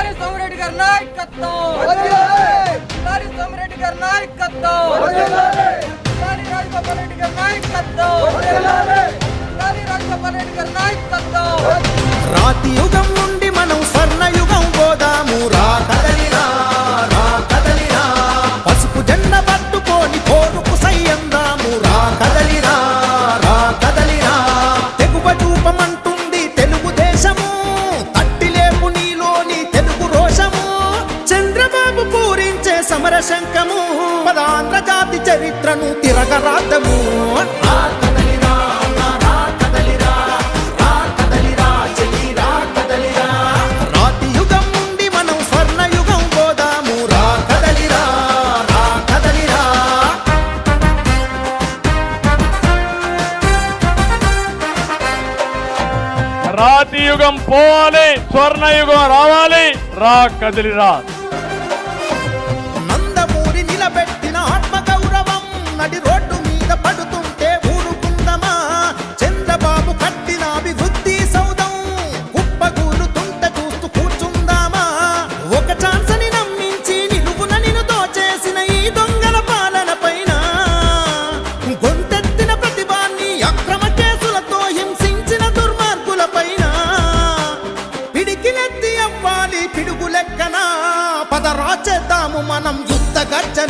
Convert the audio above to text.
Lorry Somireddy గారి నాయకత్వం, lorry Somireddy గారి నాయకత్వం, లారీ రాజగోపాల్ రెడ్డి గారి నాయకత్వం, లారీ రాజగోపాల్ రెడ్డి గారి నాయకత్వం. రాతి యుగం నుండి మనం స్వర్ణ యుగం పోదాము. రా కదలిరా, రా కదలిరా, పసుపు జెండ పట్టుకొని కోరుకు సయ్యందాము. రా కదలిరా, రా కదలిరా, తెగువ చూపమంటుంది తెలుగుదేశము. తట్టిలేపు నీలోని తెలుగు రోషము, చంద్రబాబు పూరించే సమర శంఖము. పదాంధ్ర జాతి చరిత్రను తిరగరాద్దము. రాతి యుగం పోవాలి, స్వర్ణ యుగం రావాలి. రా కదిలిరా. నందమూరి నిలబెట్టిన ఆత్మ గౌరవం నడి రోడ్డు మీద పడుతుంటే ఊరుకుందమా? చంద్రబాబు కట్టిన అభివృద్ధి సౌధం కుప్పగూలుతుంటే చూస్తూ కూర్చుందామా? ఒక ఛాన్స్ అని నమ్మించి నిలువున నిన్ను దోచేసిన ఈ దొంగల పాలన పైన గొంతెత్తిన ప్రతిభాన్ని అక్రమ కేసులతో హింసించిన దుర్మార్గుల పైన పిడికిలెత్తి అవ్వాలి పిడుగు లెక్కన. పదరా చేద్దాము మనం యుద్ధ గర్జన.